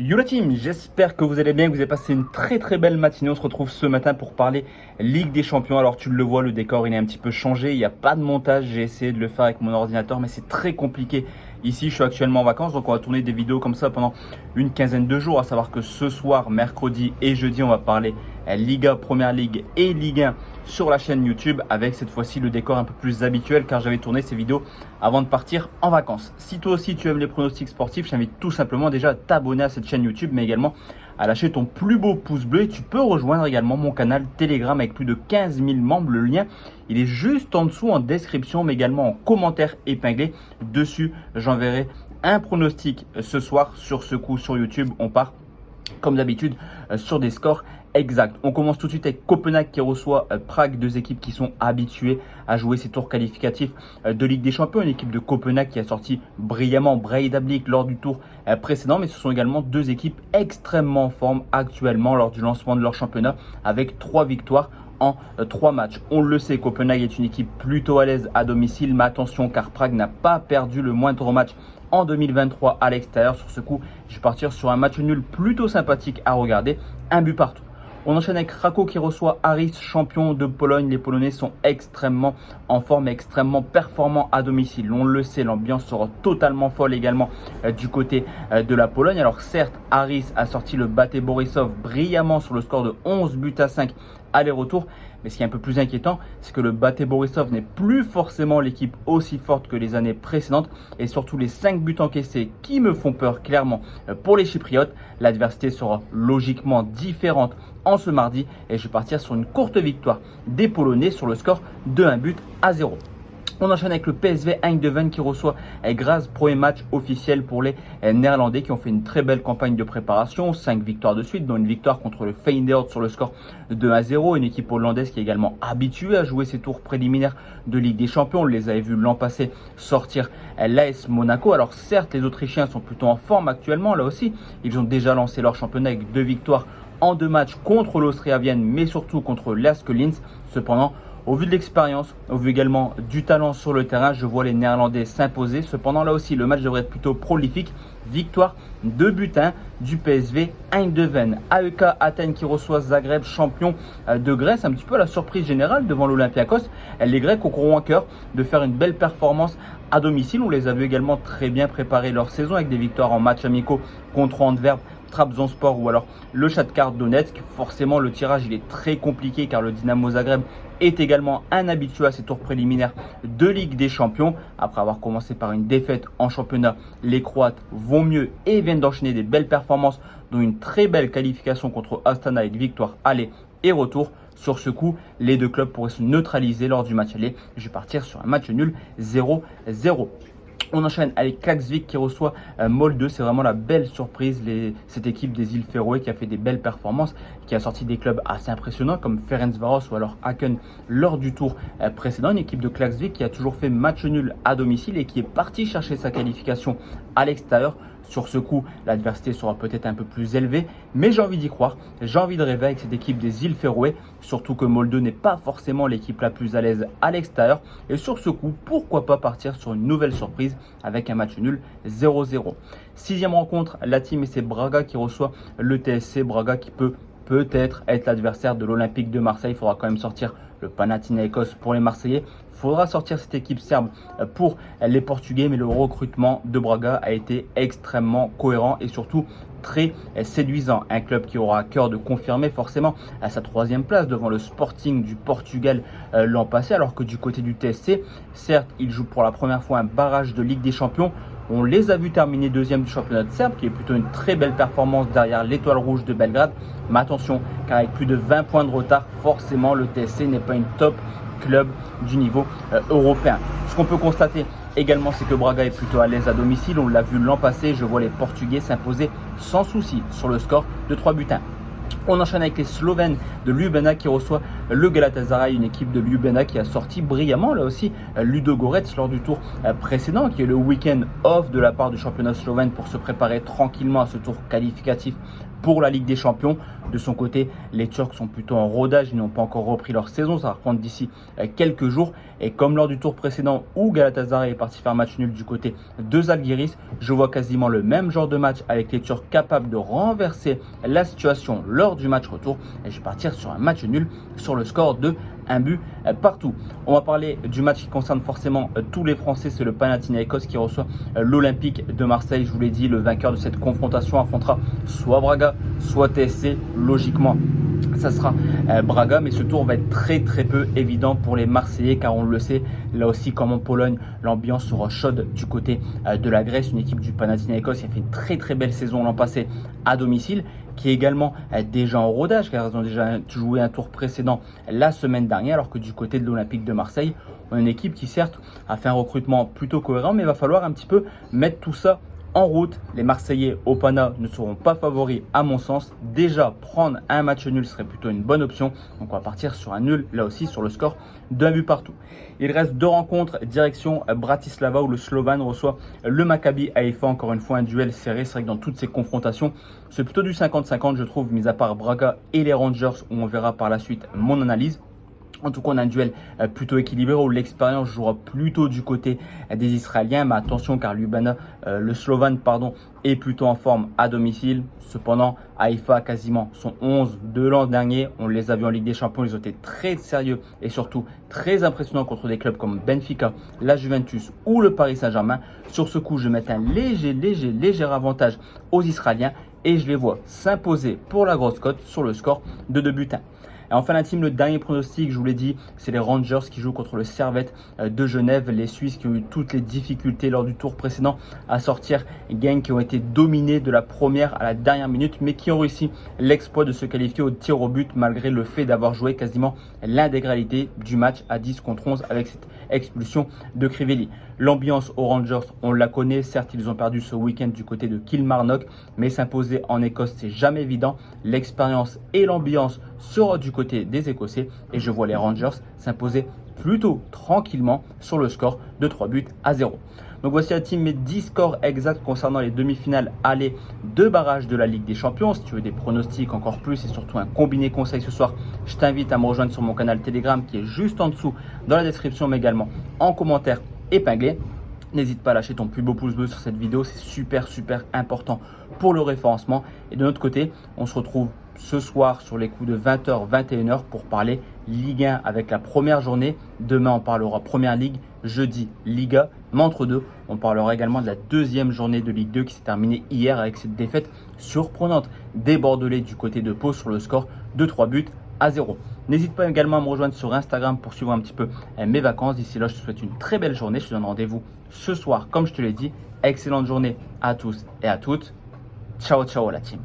Yo la team, j'espère que vous allez bien, que vous avez passé une très belle matinée. On se retrouve ce matin pour parler Ligue des Champions. Alors tu le vois, le décor il est un petit peu changé, il n'y a pas de montage. J'ai essayé de le faire avec mon ordinateur mais c'est très compliqué. Ici je suis actuellement en vacances donc on va tourner des vidéos comme ça pendant une quinzaine de jours. À savoir que ce soir, mercredi et jeudi on va parler Liga, Première Ligue et Ligue 1 sur la chaîne YouTube avec cette fois-ci le décor un peu plus habituel car j'avais tourné ces vidéos avant de partir en vacances. Si toi aussi tu aimes les pronostics sportifs, je t'invite tout simplement déjà à t'abonner à cette chaîne YouTube mais également à lâcher ton plus beau pouce bleu et tu peux rejoindre également mon canal Telegram avec plus de 15 000 membres. Le lien il est juste en dessous en description mais également en commentaire épinglé. Dessus j'enverrai un pronostic ce soir. Sur ce coup sur YouTube on part comme d'habitude sur des scores exacts. On commence tout de suite avec Copenhague qui reçoit Prague, deux équipes qui sont habituées à jouer ces tours qualificatifs de Ligue des Champions. Une équipe de Copenhague qui a sorti brillamment Breidablik lors du tour précédent, mais ce sont également deux équipes extrêmement en forme actuellement lors du lancement de leur championnat avec 3 victoires en 3 matchs. On le sait, Copenhague est une équipe plutôt à l'aise à domicile, mais attention car Prague n'a pas perdu le moindre match en 2023 à l'extérieur. Sur ce coup, je vais partir sur un match nul plutôt sympathique à regarder, un but partout. On enchaîne avec Krakow qui reçoit Aris, champion de Pologne. Les Polonais sont extrêmement en forme et extrêmement performants à domicile. On le sait, l'ambiance sera totalement folle également du côté de la Pologne. Alors certes, Aris a sorti le Bate Borisov brillamment sur le score de 11 buts à 5 aller-retour. Mais ce qui est un peu plus inquiétant, c'est que le Bate Borisov n'est plus forcément l'équipe aussi forte que les années précédentes. Et surtout les 5 buts encaissés qui me font peur clairement pour les Chypriotes. L'adversité sera logiquement différente en ce mardi. Et je vais partir sur une courte victoire des Polonais sur le score de 1 but à 0. On enchaîne avec le PSV Eindhoven qui reçoit Graz, premier match officiel pour les Néerlandais qui ont fait une très belle campagne de préparation, 5 victoires de suite, dont une victoire contre le Feyenoord sur le score de 1-0, une équipe hollandaise qui est également habituée à jouer ces tours préliminaires de Ligue des Champions. On les avait vus l'an passé sortir l'AS Monaco. Alors certes, les Autrichiens sont plutôt en forme actuellement, là aussi, ils ont déjà lancé leur championnat avec 2 victoires en 2 matchs contre l'Austria Vienne, mais surtout contre l'ASK Linz. Cependant, au vu de l'expérience, au vu également du talent sur le terrain, je vois les Néerlandais s'imposer. Cependant, là aussi, le match devrait être plutôt prolifique. Victoire 2 buts 1 du PSV Eindhoven. AEK Athènes qui reçoit Zagreb, champion de Grèce. Un petit peu à la surprise générale devant l'Olympiakos. Les Grecs auront à cœur de faire une belle performance à domicile. On les a vus également très bien préparer leur saison avec des victoires en matchs amicaux contre Antwerp, Trabzonspor ou alors le Shakhtar Donetsk. Forcément, le tirage il est très compliqué car le Dynamo Zagreb est également un habitué à ces tours préliminaires de Ligue des Champions. Après avoir commencé par une défaite en championnat, les Croates vont mieux et viennent d'enchaîner des belles performances, dont une très belle qualification contre Astana avec victoire aller et retour. Sur ce coup, les deux clubs pourraient se neutraliser lors du match aller. Je vais partir sur un match nul 0-0. On enchaîne avec Klaksvik qui reçoit Molde. C'est vraiment la belle surprise, cette équipe des îles Féroé qui a fait des belles performances, qui a sorti des clubs assez impressionnants comme Ferencváros ou alors Aken lors du tour précédent. Une équipe de Klaksvik qui a toujours fait match nul à domicile et qui est partie chercher sa qualification à l'extérieur. Sur ce coup, l'adversité sera peut-être un peu plus élevée, mais j'ai envie d'y croire. J'ai envie de rêver avec cette équipe des îles Féroé, surtout que Molde n'est pas forcément l'équipe la plus à l'aise à l'extérieur. Et sur ce coup, pourquoi pas partir sur une nouvelle surprise avec un match nul 0-0. 6e rencontre, la team et c'est Braga qui reçoit le TSC. Braga qui peut-être être l'adversaire de l'Olympique de Marseille. Il faudra quand même sortir le Panathinaikos pour les Marseillais. Il faudra sortir cette équipe serbe pour les Portugais, mais le recrutement de Braga a été extrêmement cohérent et surtout très séduisant. Un club qui aura à cœur de confirmer forcément à sa 3e place devant le Sporting du Portugal l'an passé, alors que du côté du TSC, certes, il joue pour la première fois un barrage de Ligue des Champions. On les a vus terminer 2e du championnat de Serbe, qui est plutôt une très belle performance derrière l'Étoile Rouge de Belgrade. Mais attention, car avec plus de 20 points de retard, forcément le TSC n'est pas une top club du niveau européen. Ce qu'on peut constater également, c'est que Braga est plutôt à l'aise à domicile. On l'a vu l'an passé, je vois les Portugais s'imposer sans souci sur le score de 3 buts 1. On enchaîne avec les Slovènes de Ljubljana qui reçoit le Galatasaray, une équipe de Ljubljana qui a sorti brillamment là aussi Ludo Goretz lors du tour précédent, qui est le week-end off de la part du championnat slovène pour se préparer tranquillement à ce tour qualificatif pour la Ligue des Champions. De son côté, les Turcs sont plutôt en rodage, ils n'ont pas encore repris leur saison, ça va reprendre d'ici quelques jours. Et comme lors du tour précédent où Galatasaray est parti faire match nul du côté de Zalgiris, je vois quasiment le même genre de match avec les Turcs capables de renverser la situation lors du match retour. Et je vais partir sur un match nul sur le score de 1 but partout. On va parler du match qui concerne forcément tous les Français, c'est le Panathinaikos qui reçoit l'Olympique de Marseille. Je vous l'ai dit, le vainqueur de cette confrontation affrontera soit Braga, soit TSC. Logiquement, ça sera Braga, mais ce tour va être très peu évident pour les Marseillais car on le sait, là aussi comme en Pologne, l'ambiance sera chaude du côté de la Grèce, une équipe du Panathinaikos qui a fait une très belle saison l'an passé à domicile, qui est également déjà en rodage car ils ont déjà joué un tour précédent la semaine dernière, alors que du côté de l'Olympique de Marseille, on a une équipe qui certes a fait un recrutement plutôt cohérent, mais il va falloir un petit peu mettre tout ça en route. Les Marseillais au Pana ne seront pas favoris à mon sens. Déjà, prendre un match nul serait plutôt une bonne option. Donc on va partir sur un nul, là aussi sur le score d'un but partout. Il reste 2 rencontres, direction Bratislava où le Slovan reçoit le Maccabi Haïfa. Encore une fois, un duel serré. C'est vrai que dans toutes ces confrontations, c'est plutôt du 50-50 je trouve, mis à part Braga et les Rangers où on verra par la suite mon analyse. En tout cas, on a un duel plutôt équilibré où l'expérience jouera plutôt du côté des Israéliens. Mais attention car le Slovan est plutôt en forme à domicile. Cependant, Haïfa quasiment son 11 de l'an dernier. On les a vus en Ligue des Champions. Ils ont été très sérieux et surtout très impressionnants contre des clubs comme Benfica, la Juventus ou le Paris Saint-Germain. Sur ce coup, je mets un léger avantage aux Israéliens et je les vois s'imposer pour la grosse cote sur le score de 2 buts. Et enfin la team, le dernier pronostic, je vous l'ai dit, c'est les Rangers qui jouent contre le Servette de Genève. Les Suisses qui ont eu toutes les difficultés lors du tour précédent à sortir Genk, qui ont été dominés de la première à la dernière minute, mais qui ont réussi l'exploit de se qualifier au tir au but malgré le fait d'avoir joué quasiment l'intégralité du match à 10 contre 11 avec cette expulsion de Crivelli. L'ambiance aux Rangers, on la connaît. Certes, ils ont perdu ce week-end du côté de Kilmarnock, mais s'imposer en Écosse, c'est jamais évident. L'expérience et l'ambiance sera du côté des Écossais et je vois les Rangers s'imposer plutôt tranquillement sur le score de 3-0. Donc voici la team, mes 10 scores exacts concernant les demi-finales aller de barrage de la Ligue des Champions. Si tu veux des pronostics encore plus et surtout un combiné conseil ce soir, je t'invite à me rejoindre sur mon canal Telegram qui est juste en dessous dans la description, mais également en commentaire épinglé. N'hésite pas à lâcher ton plus beau pouce bleu sur cette vidéo, c'est super important pour le référencement. Et de notre côté, on se retrouve ce soir sur les coups de 20h, 21h pour parler Ligue 1 avec la première journée. Demain, on parlera Première Ligue, jeudi Liga. Mais entre deux, on parlera également de la deuxième journée de Ligue 2 qui s'est terminée hier avec cette défaite surprenante des Bordelais du côté de Pau sur le score de 3-0. N'hésite pas également à me rejoindre sur Instagram pour suivre un petit peu mes vacances. D'ici là, je te souhaite une très belle journée. Je te donne rendez-vous ce soir, comme je te l'ai dit. Excellente journée à tous et à toutes. Ciao la team.